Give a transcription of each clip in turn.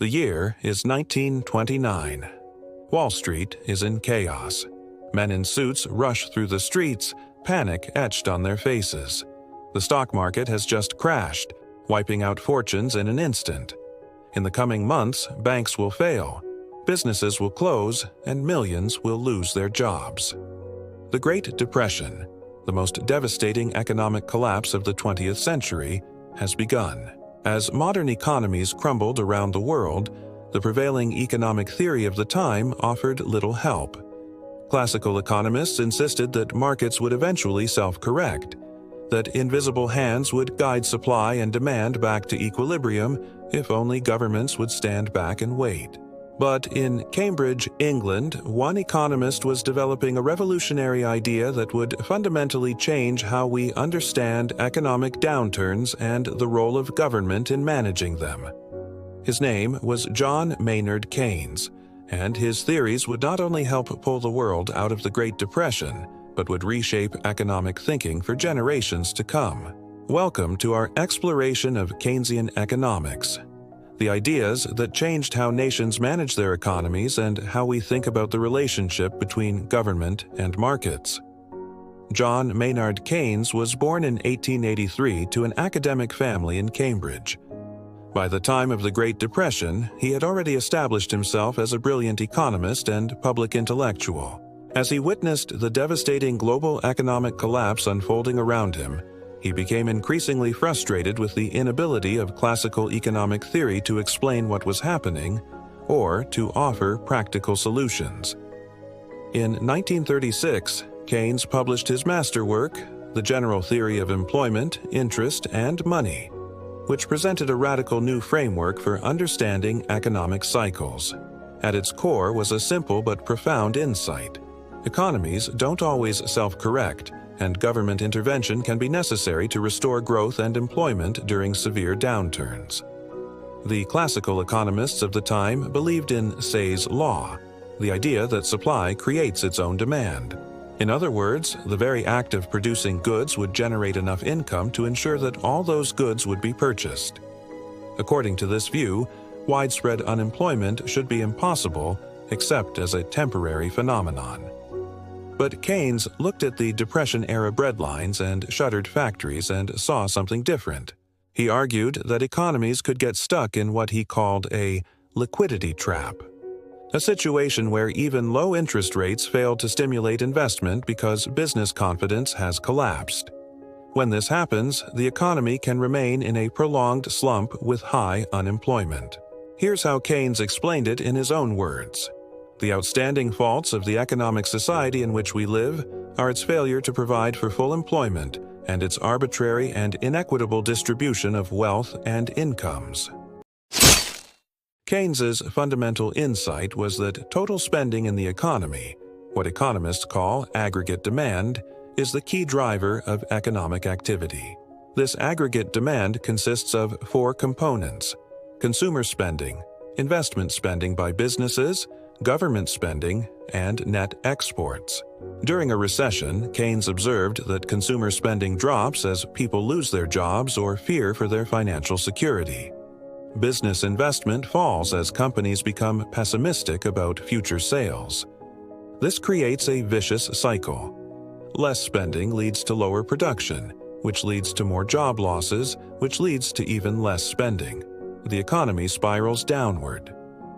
The year is 1929. Wall Street is in chaos. Men in suits rush through the streets, panic etched on their faces. The stock market has just crashed, wiping out fortunes in an instant. In the coming months, banks will fail, businesses will close, and millions will lose their jobs. The Great Depression, the most devastating economic collapse of the 20th century, has begun. As modern economies crumbled around the world, the prevailing economic theory of the time offered little help. Classical economists insisted that markets would eventually self-correct, that invisible hands would guide supply and demand back to equilibrium if only governments would stand back and wait. But in Cambridge, England, one economist was developing a revolutionary idea that would fundamentally change how we understand economic downturns and the role of government in managing them. His name was John Maynard Keynes, and his theories would not only help pull the world out of the Great Depression, but would reshape economic thinking for generations to come. Welcome to our exploration of Keynesian economics, the ideas that changed how nations manage their economies and how we think about the relationship between government and markets. John Maynard Keynes was born in 1883 to an academic family in Cambridge. By the time of the Great Depression, he had already established himself as a brilliant economist and public intellectual. As he witnessed the devastating global economic collapse unfolding around him, he became increasingly frustrated with the inability of classical economic theory to explain what was happening or to offer practical solutions. In 1936, Keynes published his masterwork, The General Theory of Employment, Interest, and Money, which presented a radical new framework for understanding economic cycles. At its core was a simple but profound insight. Economies don't always self-correct, and government intervention can be necessary to restore growth and employment during severe downturns. The classical economists of the time believed in Say's law, the idea that supply creates its own demand. In other words, the very act of producing goods would generate enough income to ensure that all those goods would be purchased. According to this view, widespread unemployment should be impossible except as a temporary phenomenon. But Keynes looked at the Depression-era breadlines and shuttered factories and saw something different. He argued that economies could get stuck in what he called a liquidity trap, a situation where even low interest rates fail to stimulate investment because business confidence has collapsed. When this happens, the economy can remain in a prolonged slump with high unemployment. Here's how Keynes explained it in his own words. The outstanding faults of the economic society in which we live are its failure to provide for full employment and its arbitrary and inequitable distribution of wealth and incomes. Keynes's fundamental insight was that total spending in the economy, what economists call aggregate demand, is the key driver of economic activity. This aggregate demand consists of four components: consumer spending, investment spending by businesses, government spending, and net exports. During a recession, Keynes observed that consumer spending drops as people lose their jobs or fear for their financial security. Business investment falls as companies become pessimistic about future sales. This creates a vicious cycle. Less spending leads to lower production, which leads to more job losses, which leads to even less spending. The economy spirals downward.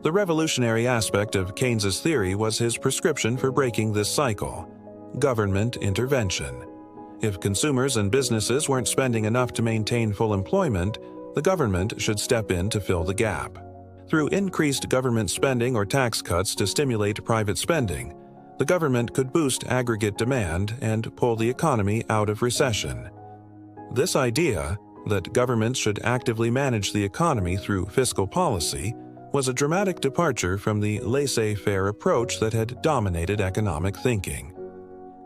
The revolutionary aspect of Keynes's theory was his prescription for breaking this cycle: government intervention. If consumers and businesses weren't spending enough to maintain full employment, the government should step in to fill the gap. Through increased government spending or tax cuts to stimulate private spending, the government could boost aggregate demand and pull the economy out of recession. This idea, that governments should actively manage the economy through fiscal policy, was a dramatic departure from the laissez-faire approach that had dominated economic thinking.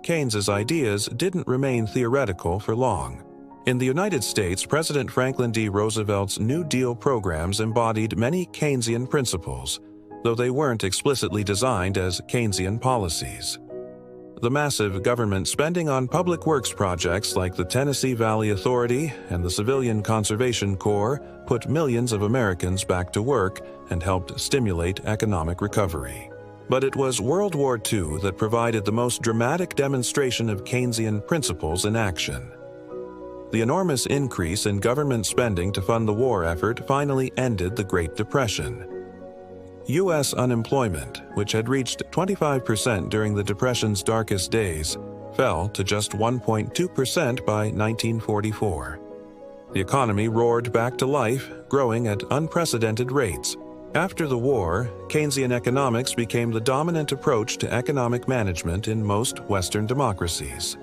Keynes's ideas didn't remain theoretical for long. In the United States, President Franklin D. Roosevelt's New Deal programs embodied many Keynesian principles, though they weren't explicitly designed as Keynesian policies. The massive government spending on public works projects like the Tennessee Valley Authority and the Civilian Conservation Corps put millions of Americans back to work and helped stimulate economic recovery. But it was World War II that provided the most dramatic demonstration of Keynesian principles in action. The enormous increase in government spending to fund the war effort finally ended the Great Depression. U.S. unemployment, which had reached 25% during the Depression's darkest days, fell to just 1.2% by 1944. The economy roared back to life, growing at unprecedented rates. After the war, Keynesian economics became the dominant approach to economic management in most Western democracies.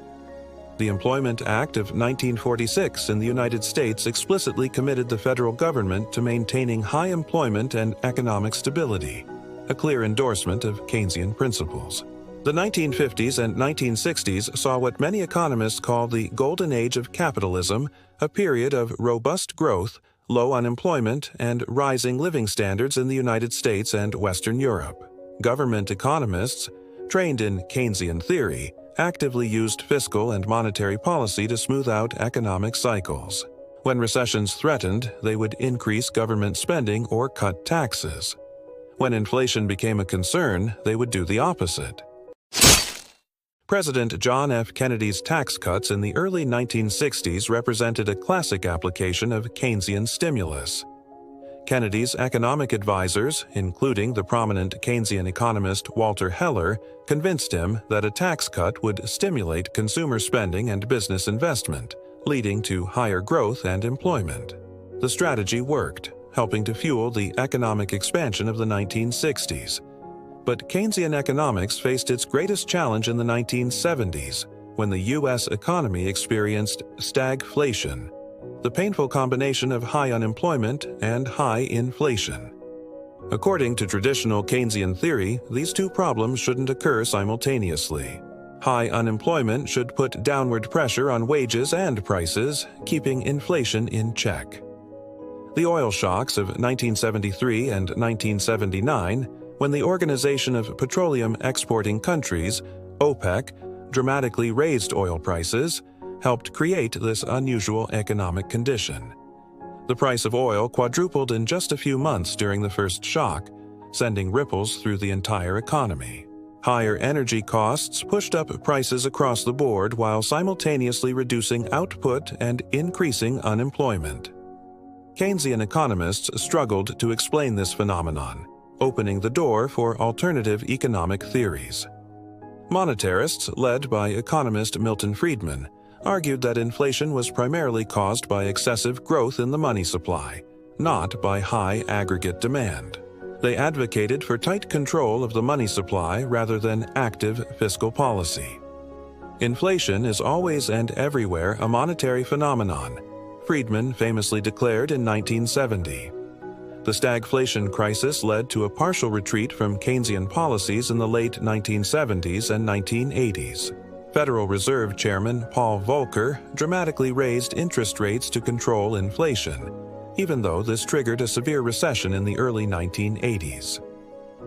The Employment Act of 1946 in the United States explicitly committed the federal government to maintaining high employment and economic stability, a clear endorsement of Keynesian principles. The 1950s and 1960s saw what many economists call the golden age of capitalism, a period of robust growth, low unemployment, and rising living standards in the United States and Western Europe. Government economists, trained in Keynesian theory, actively used fiscal and monetary policy to smooth out economic cycles. When recessions threatened, they would increase government spending or cut taxes. When inflation became a concern, they would do the opposite. President John F. Kennedy's tax cuts in the early 1960s represented a classic application of Keynesian stimulus. Kennedy's economic advisors, including the prominent Keynesian economist Walter Heller, convinced him that a tax cut would stimulate consumer spending and business investment, leading to higher growth and employment. The strategy worked, helping to fuel the economic expansion of the 1960s. But Keynesian economics faced its greatest challenge in the 1970s, when the U.S. economy experienced stagflation, the painful combination of high unemployment and high inflation. According to traditional Keynesian theory, these two problems shouldn't occur simultaneously. High unemployment should put downward pressure on wages and prices, keeping inflation in check. The oil shocks of 1973 and 1979, when the Organization of Petroleum Exporting Countries, OPEC, dramatically raised oil prices, helped create this unusual economic condition. The price of oil quadrupled in just a few months during the first shock, sending ripples through the entire economy. Higher energy costs pushed up prices across the board while simultaneously reducing output and increasing unemployment. Keynesian economists struggled to explain this phenomenon, opening the door for alternative economic theories. Monetarists, led by economist Milton Friedman, argued that inflation was primarily caused by excessive growth in the money supply, not by high aggregate demand. They advocated for tight control of the money supply rather than active fiscal policy. Inflation is always and everywhere a monetary phenomenon, Friedman famously declared in 1970. The stagflation crisis led to a partial retreat from Keynesian policies in the late 1970s and 1980s. Federal Reserve Chairman Paul Volcker dramatically raised interest rates to control inflation, even though this triggered a severe recession in the early 1980s.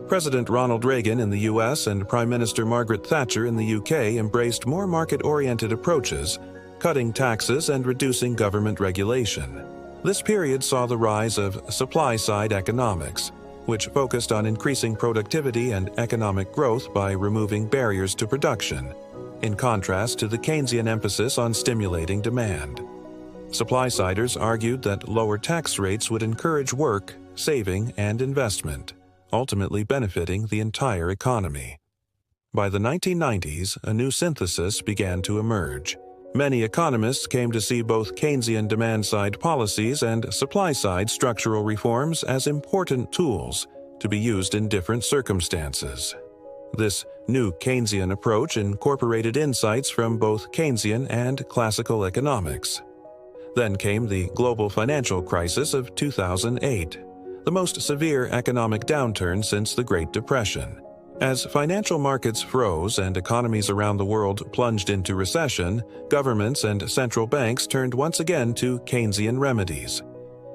President Ronald Reagan in the U.S. and Prime Minister Margaret Thatcher in the U.K. embraced more market-oriented approaches, cutting taxes and reducing government regulation. This period saw the rise of supply-side economics, which focused on increasing productivity and economic growth by removing barriers to production, in contrast to the Keynesian emphasis on stimulating demand. Supply-siders argued that lower tax rates would encourage work, saving, and investment, ultimately benefiting the entire economy. By the 1990s, a new synthesis began to emerge. Many economists came to see both Keynesian demand-side policies and supply-side structural reforms as important tools to be used in different circumstances. This new Keynesian approach incorporated insights from both Keynesian and classical economics. Then came the global financial crisis of 2008, the most severe economic downturn since the Great Depression. As financial markets froze and economies around the world plunged into recession, governments and central banks turned once again to Keynesian remedies.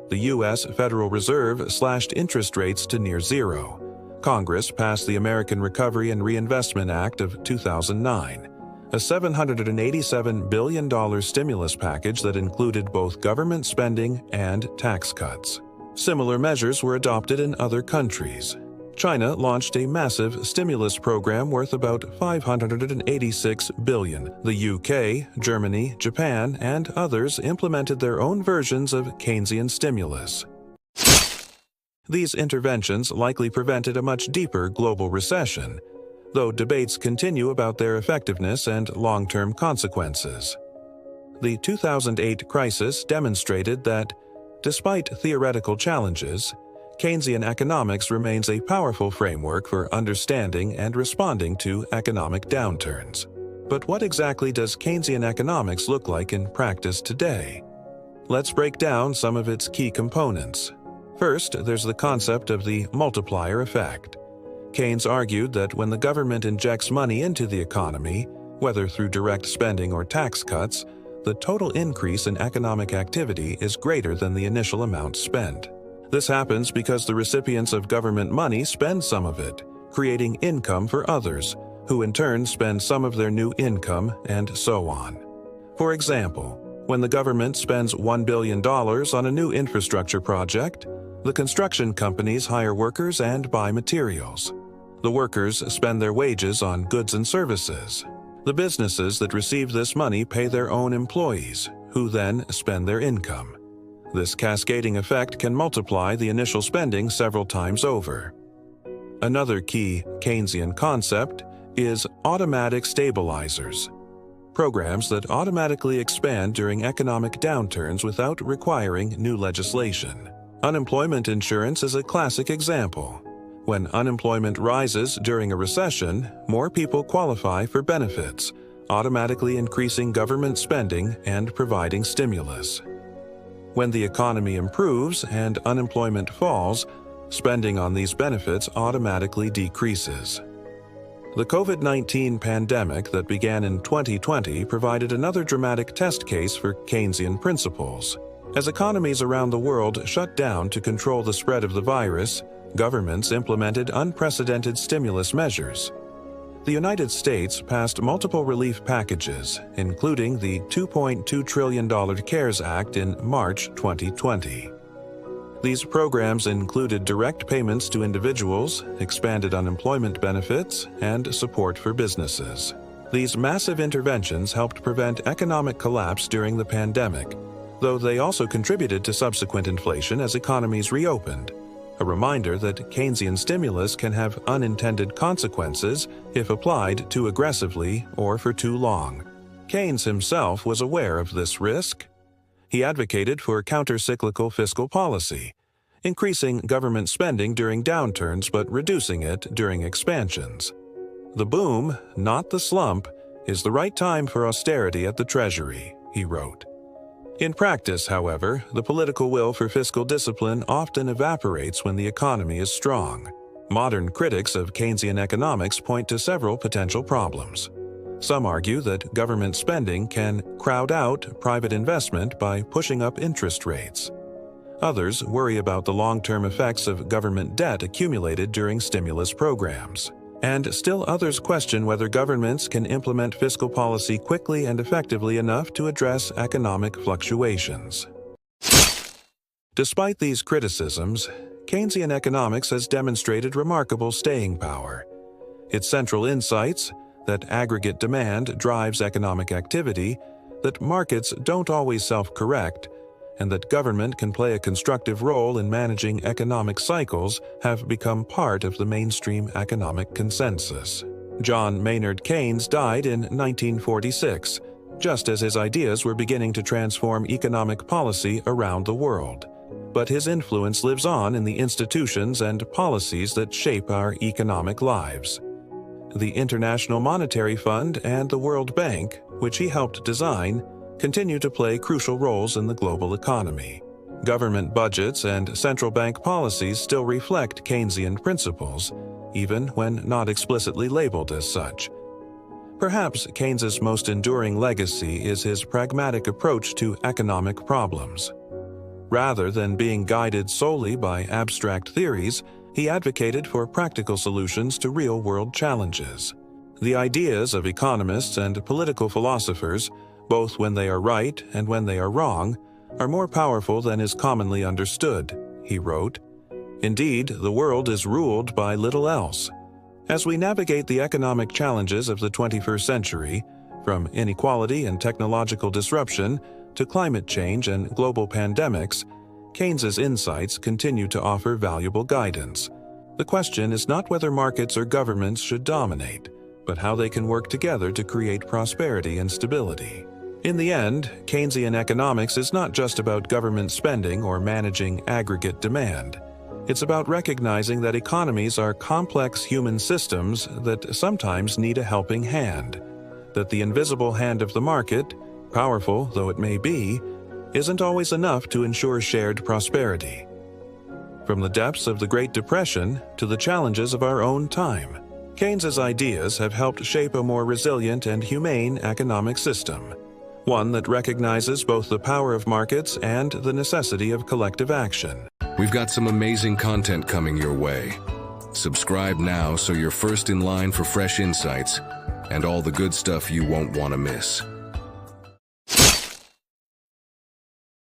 The U.S. Federal Reserve slashed interest rates to near zero, Congress passed the American Recovery and Reinvestment Act of 2009, a $787 billion stimulus package that included both government spending and tax cuts. Similar measures were adopted in other countries. China launched a massive stimulus program worth about $586 billion. The UK, Germany, Japan, and others implemented their own versions of Keynesian stimulus. These interventions likely prevented a much deeper global recession, though debates continue about their effectiveness and long-term consequences. The 2008 crisis demonstrated that, despite theoretical challenges, Keynesian economics remains a powerful framework for understanding and responding to economic downturns. But what exactly does Keynesian economics look like in practice today? Let's break down some of its key components. First, there's the concept of the multiplier effect. Keynes argued that when the government injects money into the economy, whether through direct spending or tax cuts, the total increase in economic activity is greater than the initial amount spent. This happens because the recipients of government money spend some of it, creating income for others, who in turn spend some of their new income, and so on. For example, when the government spends $1 billion on a new infrastructure project, the construction companies hire workers and buy materials. The workers spend their wages on goods and services. The businesses that receive this money pay their own employees, who then spend their income. This cascading effect can multiply the initial spending several times over. Another key Keynesian concept is automatic stabilizers, programs that automatically expand during economic downturns without requiring new legislation. Unemployment insurance is a classic example. When unemployment rises during a recession, more people qualify for benefits, automatically increasing government spending and providing stimulus. When the economy improves and unemployment falls, spending on these benefits automatically decreases. The COVID-19 pandemic that began in 2020 provided another dramatic test case for Keynesian principles. As economies around the world shut down to control the spread of the virus, governments implemented unprecedented stimulus measures. The United States passed multiple relief packages, including the $2.2 trillion CARES Act in March 2020. These programs included direct payments to individuals, expanded unemployment benefits, and support for businesses. These massive interventions helped prevent economic collapse during the pandemic, though they also contributed to subsequent inflation as economies reopened. A reminder that Keynesian stimulus can have unintended consequences if applied too aggressively or for too long. Keynes himself was aware of this risk. He advocated for counter-cyclical fiscal policy, increasing government spending during downturns but reducing it during expansions. The boom, not the slump, is the right time for austerity at the Treasury, he wrote. In practice, however, the political will for fiscal discipline often evaporates when the economy is strong. Modern critics of Keynesian economics point to several potential problems. Some argue that government spending can crowd out private investment by pushing up interest rates. Others worry about the long-term effects of government debt accumulated during stimulus programs. And still others question whether governments can implement fiscal policy quickly and effectively enough to address economic fluctuations. Despite these criticisms, Keynesian economics has demonstrated remarkable staying power. Its central insights, that aggregate demand drives economic activity, that markets don't always self-correct, and that government can play a constructive role in managing economic cycles have become part of the mainstream economic consensus. John Maynard Keynes died in 1946, just as his ideas were beginning to transform economic policy around the world. But his influence lives on in the institutions and policies that shape our economic lives. The International Monetary Fund and the World Bank, which he helped design, continue to play crucial roles in the global economy. Government budgets and central bank policies still reflect Keynesian principles, even when not explicitly labeled as such. Perhaps Keynes's most enduring legacy is his pragmatic approach to economic problems. Rather than being guided solely by abstract theories, He advocated for practical solutions to real-world challenges. The ideas of economists and political philosophers, both when they are right and when they are wrong, are more powerful than is commonly understood, he wrote. Indeed, the world is ruled by little else. As we navigate the economic challenges of the 21st century, from inequality and technological disruption to climate change and global pandemics, Keynes's insights continue to offer valuable guidance. The question is not whether markets or governments should dominate, but how they can work together to create prosperity and stability. In the end, Keynesian economics is not just about government spending or managing aggregate demand. It's about recognizing that economies are complex human systems that sometimes need a helping hand, that the invisible hand of the market, powerful though it may be, isn't always enough to ensure shared prosperity. From the depths of the Great Depression to the challenges of our own time, Keynes's ideas have helped shape a more resilient and humane economic system, one that recognizes both the power of markets and the necessity of collective action. We've got some amazing content coming your way. Subscribe now so you're first in line for fresh insights and all the good stuff you won't want to miss.